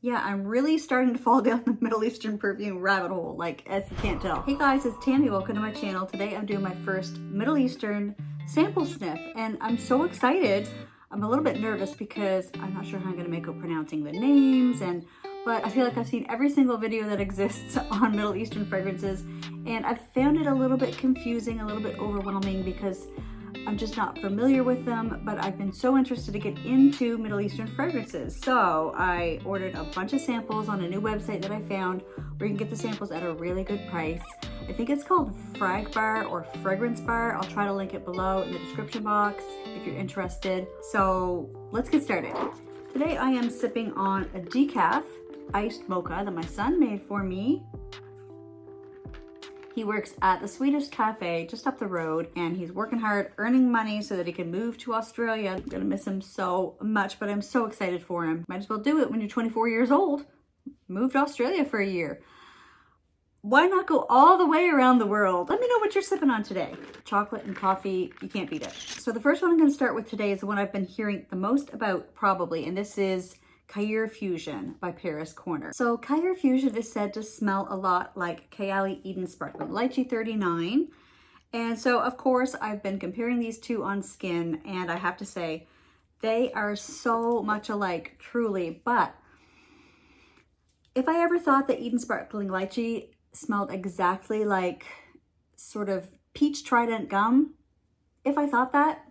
Yeah, I'm really starting to fall down the Middle Eastern perfume rabbit hole, like, as you can't tell. Hey guys, it's Tammy. Welcome to my channel. Today I'm doing my first Middle Eastern sample sniff, and I'm so excited. I'm a little bit nervous because I'm not sure how I'm going to make out pronouncing the names, but I feel like I've seen every single video that exists on Middle Eastern fragrances, and I've found it a little bit confusing, a little bit overwhelming because I'm just not familiar with them, but I've been so interested to get into Middle Eastern fragrances. So I ordered a bunch of samples on a new website that I found where you can get the samples at a really good price. I think it's called Frag Bar or Fragrance Bar. I'll try to link it below in the description box if you're interested. So let's get started. Today I am sipping on a decaf iced mocha that my son made for me. He works at the Swedish cafe just up the road, and he's working hard, earning money so that he can move to Australia. I'm gonna miss him so much, but I'm so excited for him. Might as well do it when you're 24 years old. Move to Australia for a year. Why not go all the way around the world? Let me know what you're sipping on today. Chocolate and coffee, you can't beat it. So the first one I'm gonna start with today is the one I've been hearing the most about probably, and this is Khair Fusion by Paris Corner. So Khair Fusion is said to smell a lot like Kayali Eden Sparkling Lychee 39. And so of course I've been comparing these two on skin, and I have to say they are so much alike, truly. But if I ever thought that Eden Sparkling Lychee smelled exactly like sort of peach trident gum, if I thought that,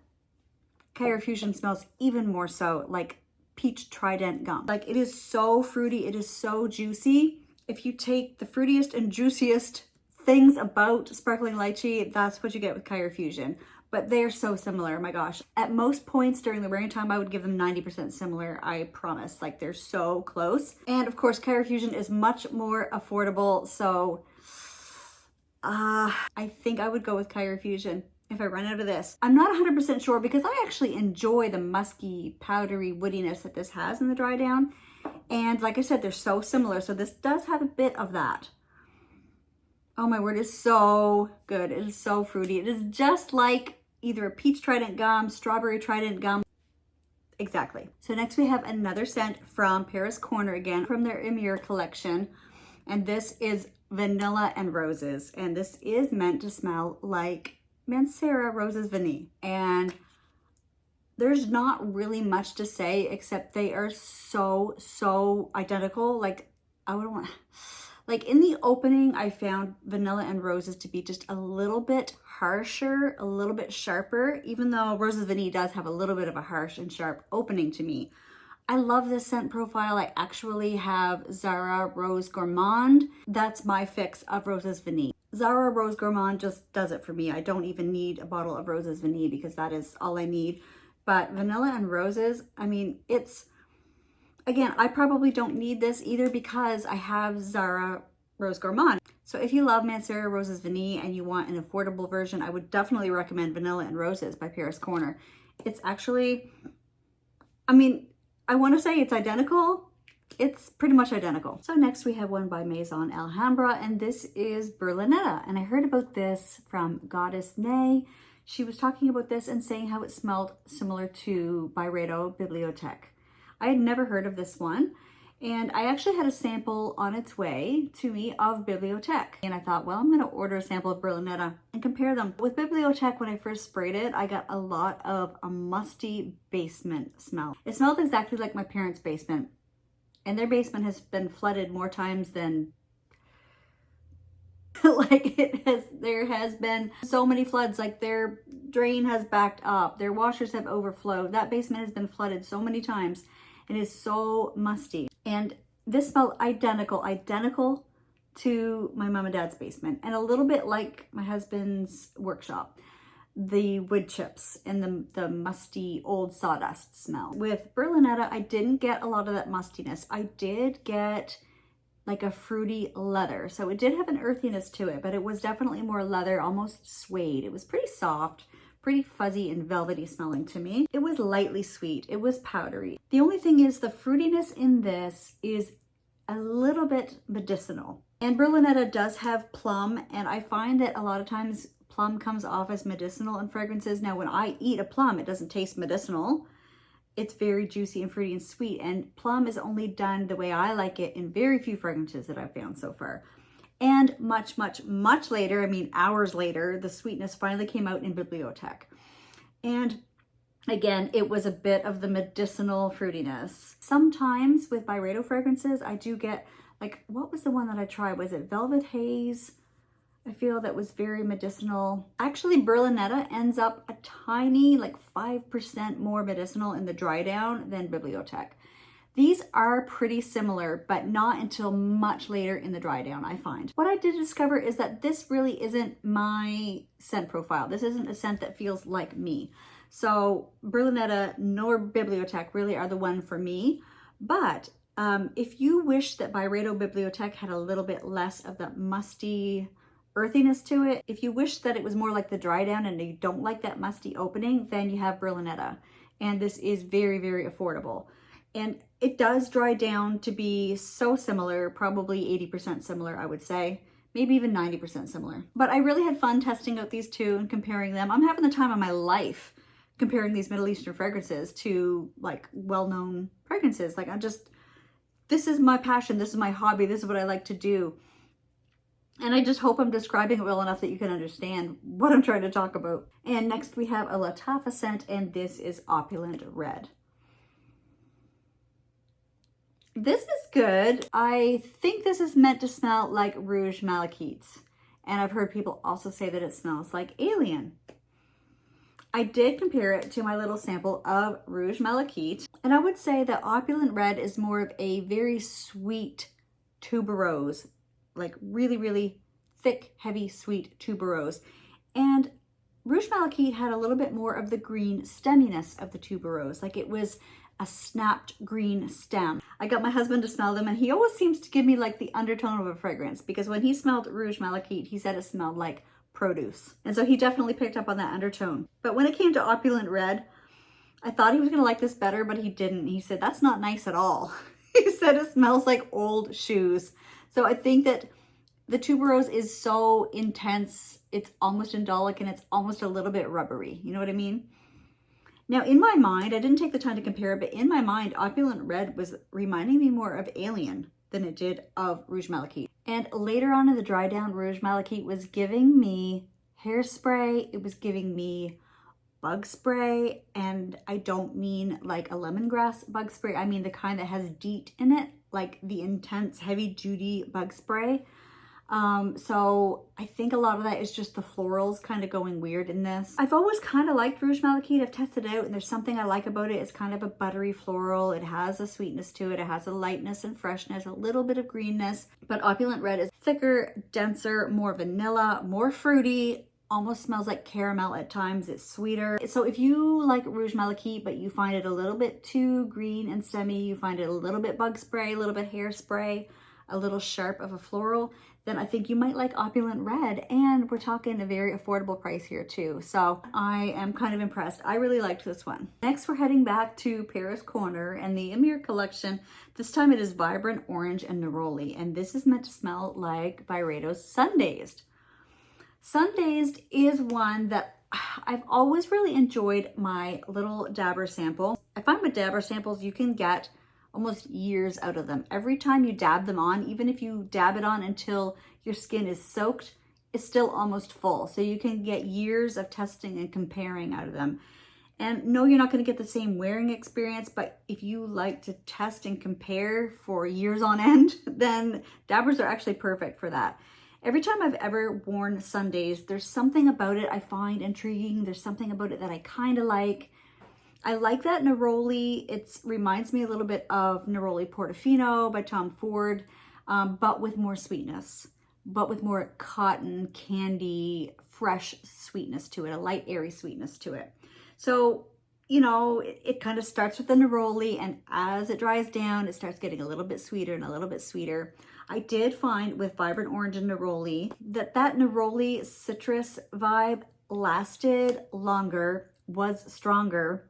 Khair Fusion smells even more so like peach trident gum. Like, it is so fruity, it is so juicy. If you take the fruitiest and juiciest things about sparkling lychee, that's what you get with Khair Fusion. But they're so similar, oh my gosh. At most points during the wearing time, I would give them 90% similar, I promise. Like, they're so close. And of course, Khair Fusion is much more affordable, so I think I would go with Khair Fusion if I run out of this. I'm not 100% sure because I actually enjoy the musky, powdery woodiness that this has in the dry down. And like I said, they're so similar. So this does have a bit of that. Oh my word, it's so good. It is so fruity. It is just like either a peach trident gum, strawberry trident gum. Exactly. So next we have another scent from Paris Corner, again from their Emir collection. And this is Vanilla and Roses. And this is meant to smell like Mancera Roses Vanille. And there's not really much to say except they are so identical. Like, I would want, like, in the opening I found Vanilla and Roses to be just a little bit harsher, a little bit sharper, even though Roses Vanille does have a little bit of a harsh and sharp opening to me. I love this scent profile. I actually have Zara Rose Gourmand. That's my fix of Roses Vanille. Zara Rose Gourmand just does it for me. I don't even need a bottle of Roses Vanille because that is all I need. But Vanilla and Roses, I mean, it's, again, I probably don't need this either because I have Zara Rose Gourmand. So if you love Mancera Roses Vanille and you want an affordable version, I would definitely recommend Vanilla and Roses by Paris Corner. It's actually, I mean, I want to say it's identical. It's pretty much identical. So next we have one by Maison Alhambra, and this is Berlinetta. And I heard about this from Goddess Nay. She was talking about this and saying how it smelled similar to Byredo Bibliothèque. I had never heard of this one, and I actually had a sample on its way to me of Bibliothèque. And I thought, well, I'm gonna order a sample of Berlinetta and compare them. With Bibliothèque, when I first sprayed it, I got a lot of a musty basement smell. It smelled exactly like my parents' basement. And their basement has been flooded more times than like there has been so many floods. Like, their drain has backed up, their washers have overflowed. That basement has been flooded so many times and is so musty. And this smelled identical to my mom and dad's basement, and a little bit like my husband's workshop. The wood chips and the musty old sawdust smell. With Berlinetta, I didn't get a lot of that mustiness. I did get like a fruity leather. So it did have an earthiness to it, but it was definitely more leather, almost suede. It was pretty soft, pretty fuzzy and velvety smelling to me. It was lightly sweet. It was powdery. The only thing is the fruitiness in this is a little bit medicinal. And Berlinetta does have plum, and I find that a lot of times plum comes off as medicinal in fragrances. Now, when I eat a plum, it doesn't taste medicinal. it's very juicy and fruity and sweet. And plum is only done the way I like it in very few fragrances that I've found so far. And much, much, much later, I mean hours later, the sweetness finally came out in Bibliothèque. And again, it was a bit of the medicinal fruitiness. Sometimes with Byredo fragrances, I do get, like, what was the one that I tried? Was it Velvet Haze? I feel that was very medicinal. Actually, Berlinetta ends up a tiny, like 5% more medicinal in the dry down than Bibliothèque. These are pretty similar, but not until much later in the dry down, I find. What I did discover is that this really isn't my scent profile. This isn't a scent that feels like me. So Berlinetta nor Bibliothèque really are the one for me. But if you wish that Byredo Bibliothèque had a little bit less of that musty earthiness to it, if you wish that it was more like the dry down and you don't like that musty opening, then you have Berlinetta. And this is very, very affordable. And it does dry down to be so similar, probably 80% similar, I would say. Maybe even 90% similar. But I really had fun testing out these two and comparing them. I'm having the time of my life comparing these Middle Eastern fragrances to like well-known fragrances. Like this is my passion, this is my hobby, this is what I like to do. And I just hope I'm describing it well enough that you can understand what I'm trying to talk about. And next we have a Lataffa scent, and this is Opulent Red. This is good. I think this is meant to smell like Rouge Malachite. And I've heard people also say that it smells like Alien. I did compare it to my little sample of Rouge Malachite. And I would say that Opulent Red is more of a very sweet tuberose, like really, really thick, heavy, sweet tuberose. And Rouge Malachite had a little bit more of the green stemminess of the tuberose. Like it was a snapped green stem. I got my husband to smell them, and he always seems to give me like the undertone of a fragrance, because when he smelled Rouge Malachite, he said it smelled like produce. And so he definitely picked up on that undertone. But when it came to Opulent Red, I thought he was gonna like this better, but he didn't. He said, that's not nice at all. He said it smells like old shoes. So I think that the tuberose is so intense, it's almost indolic, and it's almost a little bit rubbery. You know what I mean? Now, in my mind, I didn't take the time to compare it, but in my mind, Opulent Red was reminding me more of Alien than it did of Rouge Malachite. And later on in the dry down, Rouge Malachite was giving me hairspray. It was giving me bug spray. And I don't mean like a lemongrass bug spray. I mean the kind that has DEET in it, like the intense, heavy duty bug spray. So I think a lot of that is just the florals kind of going weird in this. I've always kind of liked Rouge Malachite. I've tested it out, and there's something I like about it. It's kind of a buttery floral. It has a sweetness to it. It has a lightness and freshness, a little bit of greenness, but Opulent Red is thicker, denser, more vanilla, more fruity, almost smells like caramel at times. It's sweeter. So if you like Rouge Malachite, but you find it a little bit too green and stemmy, you find it a little bit bug spray, a little bit hairspray, a little sharp of a floral, then I think you might like Opulent Red. And we're talking a very affordable price here too. So I am kind of impressed. I really liked this one. Next, we're heading back to Paris Corner and the Emir collection. This time it is Vibrant Orange and Neroli. And this is meant to smell like Byredo Sundazed. Sundazed is one that I've always really enjoyed my little dabber sample. I find with dabber samples, you can get almost years out of them. Every time you dab them on, even if you dab it on until your skin is soaked, it's still almost full. So you can get years of testing and comparing out of them. And no, you're not going to get the same wearing experience, but if you like to test and compare for years on end, then dabbers are actually perfect for that. Every time I've ever worn Sundazed, there's something about it I find intriguing. There's something about it that I kind of like. I like that Neroli. It reminds me a little bit of Neroli Portofino by Tom Ford, but with more sweetness, but with more cotton, candy, fresh sweetness to it, a light, airy sweetness to it. So, you know, it kind of starts with the Neroli, and as it dries down, it starts getting a little bit sweeter and a little bit sweeter. I did find with Vibrant Orange and Neroli that Neroli citrus vibe lasted longer, was stronger,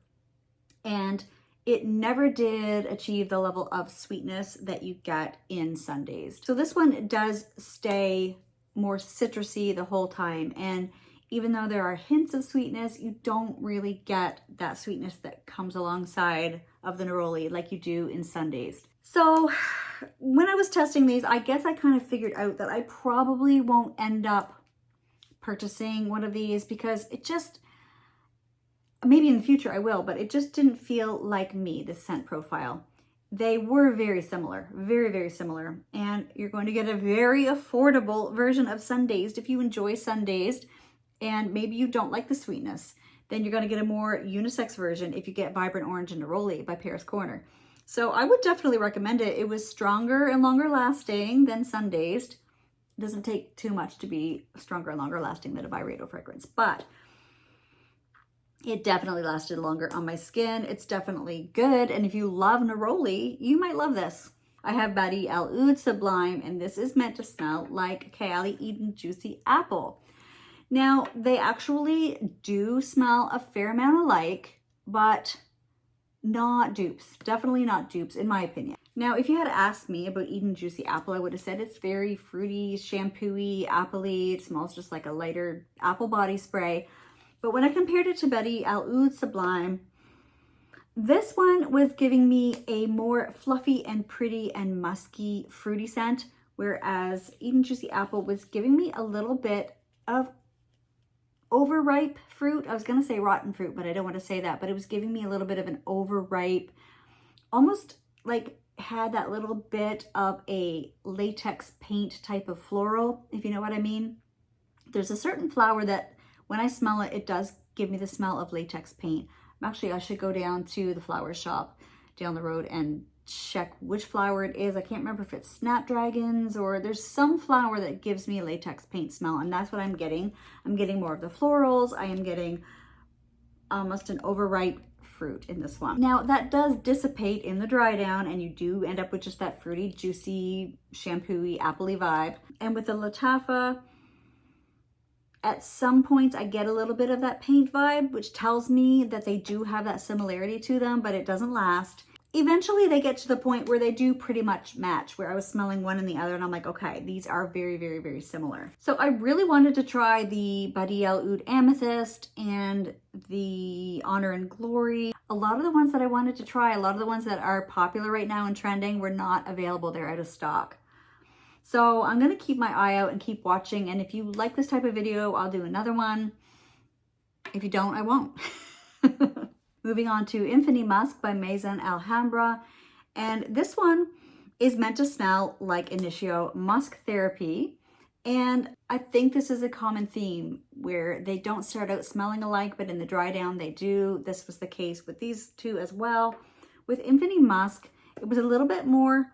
and it never did achieve the level of sweetness that you get in Sundazed. So this one does stay more citrusy the whole time. And even though there are hints of sweetness, you don't really get that sweetness that comes alongside of the Neroli like you do in Sundazed. So when I was testing these, I guess I kind of figured out that I probably won't end up purchasing one of these because it just, maybe in the future I will, but it just didn't feel like me, the scent profile. They were very similar, very, very similar. And you're going to get a very affordable version of Sundazed if you enjoy Sundazed and maybe you don't like the sweetness. Then you're going to get a more unisex version if you get Vibrant Orange and Neroli by Paris Corner. So I would definitely recommend it. It was stronger and longer lasting than Sundazed. It doesn't take too much to be stronger and longer lasting than a Byredo fragrance, but it definitely lasted longer on my skin. It's definitely good. And if you love Neroli, you might love this. I have Bade'e Sublime, and this is meant to smell like Kayali Eden Juicy Apple. Now, they actually do smell a fair amount alike, but not dupes. Definitely not dupes, in my opinion. Now, if you had asked me about Eden Juicy Apple, I would have said it's very fruity, shampoo-y, apple-y. It smells just like a lighter apple body spray. But when I compared it to Bade'e Sublime, this one was giving me a more fluffy and pretty and musky fruity scent, whereas Eden Juicy Apple was giving me a little bit of overripe fruit. I was going to say rotten fruit, but I don't want to say that, but it was giving me a little bit of an overripe, almost like had that little bit of a latex paint type of floral, if you know what I mean. There's a certain flower that when I smell it, it does give me the smell of latex paint. Actually, I should go down to the flower shop down the road and check which flower it is. I can't remember if it's snapdragons or there's some flower that gives me a latex paint smell, and that's what I'm getting. I'm getting more of the florals. I am getting almost an overripe fruit in this one. Now that does dissipate in the dry down and you do end up with just that fruity, juicy, shampoo-y, appley vibe. And with the Lataffa, at some points I get a little bit of that paint vibe, which tells me that they do have that similarity to them, but it doesn't last. Eventually they get to the point where they do pretty much match, where I was smelling one and the other and I'm like, okay, these are very, very, very similar. So I really wanted to try the Bade'e Amethyst and the Honor and Glory. A lot of the ones that I wanted to try, a lot of the ones that are popular right now and trending were not available. They're out of stock. So I'm going to keep my eye out and keep watching. And if you like this type of video, I'll do another one. If you don't, I won't. Moving on to Infini Musk by Maison Alhambra. And this one is meant to smell like Initio Musk Therapy. And I think this is a common theme where they don't start out smelling alike, but in the dry down they do. This was the case with these two as well. With Infini Musk, it was a little bit more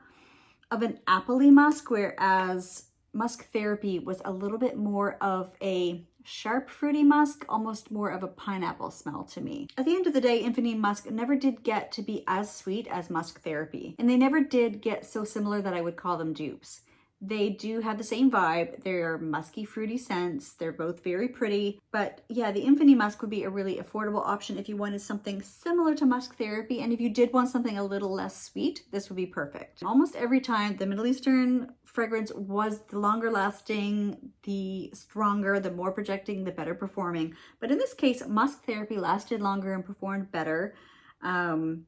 of an appley musk, whereas Musk Therapy was a little bit more of a sharp fruity musk, almost more of a pineapple smell to me. At the end of the day, Infini Musk never did get to be as sweet as Musk Therapy, and they never did get so similar that I would call them dupes. They do have the same vibe. They're musky, fruity scents. They're both very pretty. But yeah, the Infini Musk would be a really affordable option if you wanted something similar to Musk Therapy. And if you did want something a little less sweet, this would be perfect. Almost every time the Middle Eastern fragrance was the longer lasting, the stronger, the more projecting, the better performing. But in this case, Musk Therapy lasted longer and performed better. And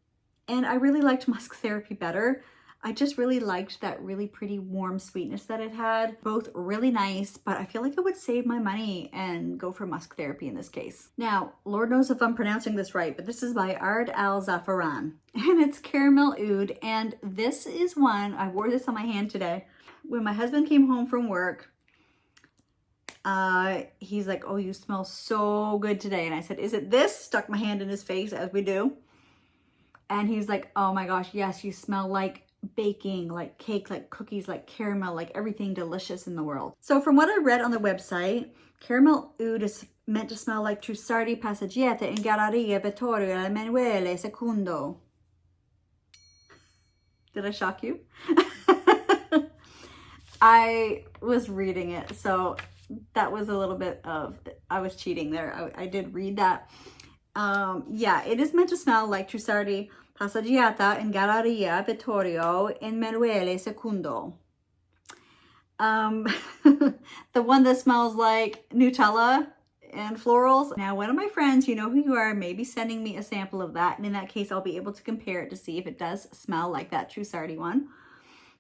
I really liked Musk Therapy better. I just really liked that really pretty warm sweetness that it had. Both really nice, but I feel like I would save my money and go for Musk Therapy in this case. Now, Lord knows if I'm pronouncing this right, but this is by Ard Al Zaafaran, and it's Caramel Oud, and this is one, I wore this on my hand today. When my husband came home from work, he's like, oh, you smell so good today. And I said, is it this? Stuck my hand in his face, as we do. And he's like, oh my gosh, yes, you smell like baking, like cake, like cookies, like caramel, like everything delicious in the world. So from what I read on the website, Caramel Oud is meant to smell like Trussardi Passaggiate in Galleria Vittorio Emanuele Secondo. Did I shock you? I was reading it, so that was a little bit of, I was cheating there. I did read that. Yeah, it is meant to smell like Trussardi Passaggiata in Galleria Vittorio Emanuele Secondo. The one that smells like Nutella and florals. Now, one of my friends, you know who you are, may be sending me a sample of that. And in that case, I'll be able to compare it to see if it does smell like that Trussardi one.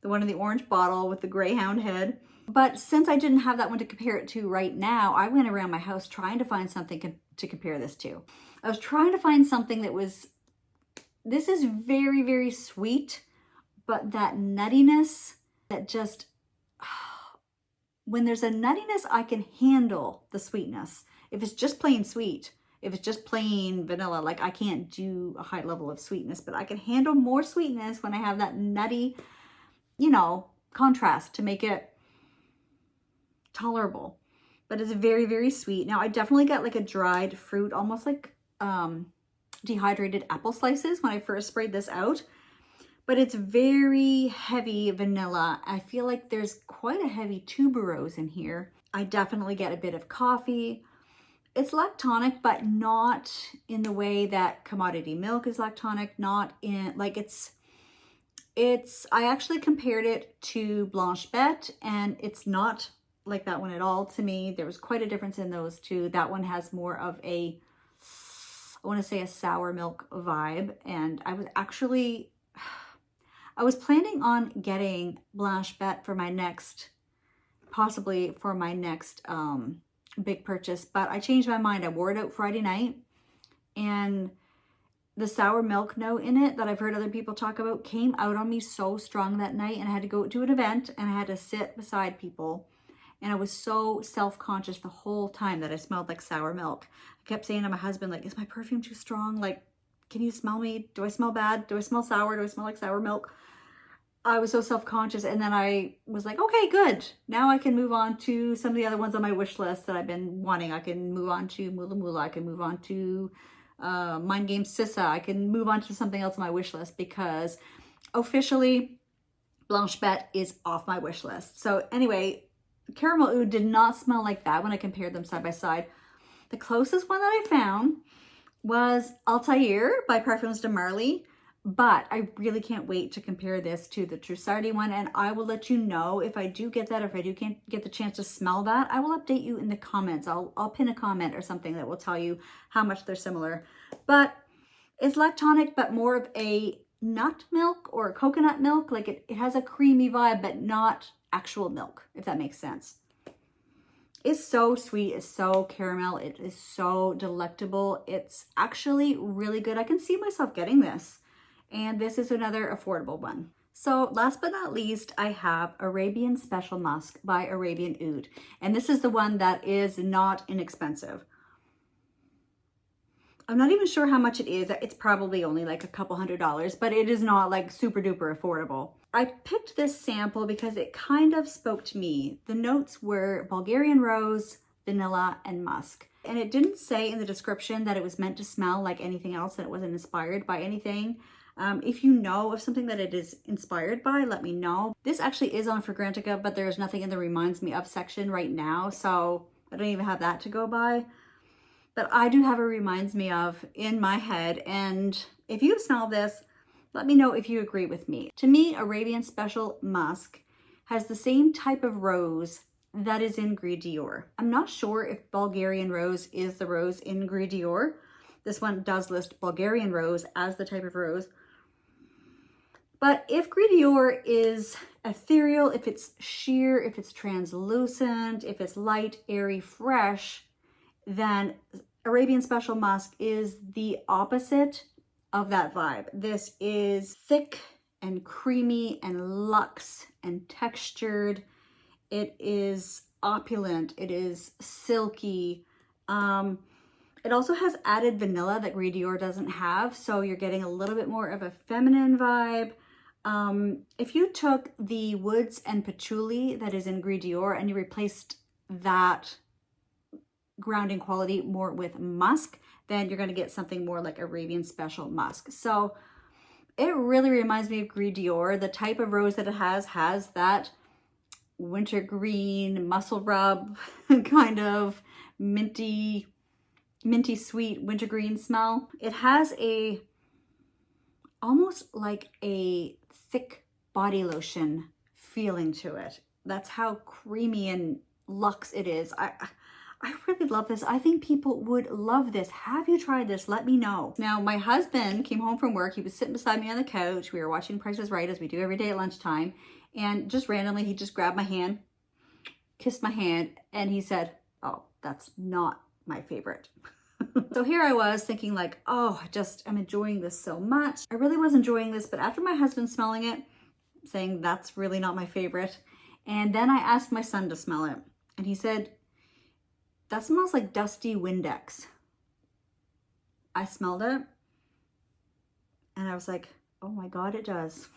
The one in the orange bottle with the greyhound head. But since I didn't have that one to compare it to right now, I went around my house trying to find something to compare this to. I was trying to find something that was, this is very, very sweet, but that nuttiness that just, when there's a nuttiness, I can handle the sweetness. If it's just plain sweet, if it's just plain vanilla, like I can't do a high level of sweetness, but I can handle more sweetness when I have that nutty, you know, contrast to make it tolerable. But it's very, very sweet. Now I definitely got like a dried fruit, almost like dehydrated apple slices when I first sprayed this out. But it's very heavy vanilla. I feel like there's quite a heavy tuberose in here. I definitely get a bit of coffee. It's lactonic, but not in the way that commodity milk is lactonic, not in, like I actually compared it to Blanche Bête, and it's not like that one at all to me. There was quite a difference in those two. That one has more of a, I want to say a sour milk vibe, and I was planning on getting Blanche Bête for my next, possibly for my next big purchase, but I changed my mind. I wore it out Friday night, and the sour milk note in it that I've heard other people talk about came out on me so strong that night, and I had to go to an event and I had to sit beside people, and I was so self-conscious the whole time that I smelled like sour milk. I kept saying to my husband, like, is my perfume too strong? Like, can you smell me? Do I smell bad? Do I smell sour? Do I smell like sour milk? I was so self-conscious, and then I was like, okay, good. Now I can move on to some of the other ones on my wish list that I've been wanting. I can move on to Mula Mula. I can move on to Mind Game Sissa. I can move on to something else on my wish list, because officially Blanche Bête is off my wish list. So anyway, Caramel Oud did not smell like that when I compared them side by side. The closest one that I found was Altair by Parfums de Marly. But I really can't wait to compare this to the Trussardi one, and I will let you know if I do get that, or if I do can't get the chance to smell that. I will update you in the comments. I'll pin a comment or something that will tell you how much they're similar. But it's lactonic, but more of a nut milk or coconut milk. Like it has a creamy vibe, but not actual milk, if that makes sense. It's so sweet, it's so caramel, it is so delectable. It's actually really good. I can see myself getting this. And this is another affordable one. So last but not least, I have Arabian Special Musk by Arabian Oud. And this is the one that is not inexpensive. I'm not even sure how much it is. It's probably only like a couple $100, but it is not like super duper affordable. I picked this sample because it kind of spoke to me. The notes were Bulgarian rose, vanilla, and musk. And it didn't say in the description that it was meant to smell like anything else, that it wasn't inspired by anything. If you know of something that it is inspired by, let me know. This actually is on Fragrantica, but there's nothing in the reminds me of section right now, so I don't even have that to go by. But I do have a reminds me of in my head, and if you smell this, let me know if you agree with me. To me, Arabian Special Musk has the same type of rose that is in Gris Dior. I'm not sure if Bulgarian rose is the rose in Gris Dior. This one does list Bulgarian rose as the type of rose. But if Gris Dior is ethereal, if it's sheer, if it's translucent, if it's light, airy, fresh, then Arabian Special Musk is the opposite of that vibe. This is thick and creamy and luxe and textured. It is opulent. It is silky. It also has added vanilla that Gris Dior doesn't have, so you're getting a little bit more of a feminine vibe. If you took the woods and patchouli that is in Gris Dior and you replaced that grounding quality more with musk, then you're going to get something more like Arabian Special Musk. So it really reminds me of Gris Dior. The type of rose that it has that wintergreen, muscle rub, kind of minty sweet wintergreen smell. It has a almost like a thick body lotion feeling to it. That's how creamy and luxe it is. I really love this. I think people would love this. Have you tried this? Let me know. Now, my husband came home from work. He was sitting beside me on the couch. We were watching Price is Right, as we do every day at lunchtime. And just randomly, he just grabbed my hand, kissed my hand, and he said, oh, that's not my favorite. So here I was thinking like, oh, I'm enjoying this so much. I really was enjoying this, but after my husband smelling it, saying that's really not my favorite. And then I asked my son to smell it, and he said, that smells like dusty Windex. I smelled it, and I was like, oh my God, it does.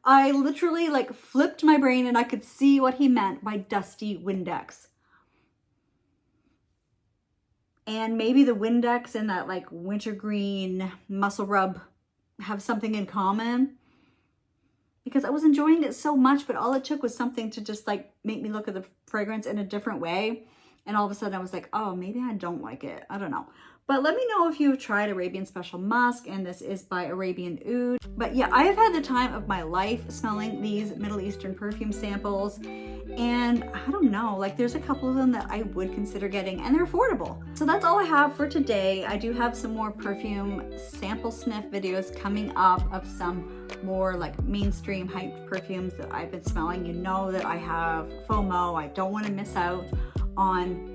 I literally like flipped my brain and I could see what he meant by dusty Windex. And maybe the Windex and that like wintergreen muscle rub have something in common, because I was enjoying it so much, but all it took was something to just like make me look at the fragrance in a different way. And all of a sudden I was like, oh, maybe I don't like it. I don't know. But let me know if you've tried Arabian Special Musk, and this is by Arabian Oud. But yeah, I have had the time of my life smelling these Middle Eastern perfume samples. And I don't know, like there's a couple of them that I would consider getting, and they're affordable. So that's all I have for today. I do have some more perfume sample sniff videos coming up of some more like mainstream hyped perfumes that I've been smelling. You know that I have FOMO. I don't want to miss out on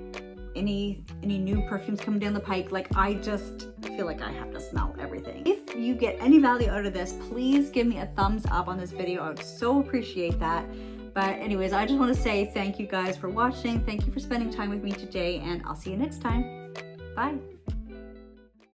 any new perfumes coming down the pike. Like I just feel like I have to smell everything. If you get any value out of this, please give me a thumbs up on this video. I would so appreciate that. But anyways, I just want to say thank you guys for watching. Thank you for spending time with me today, and I'll see you next time. Bye.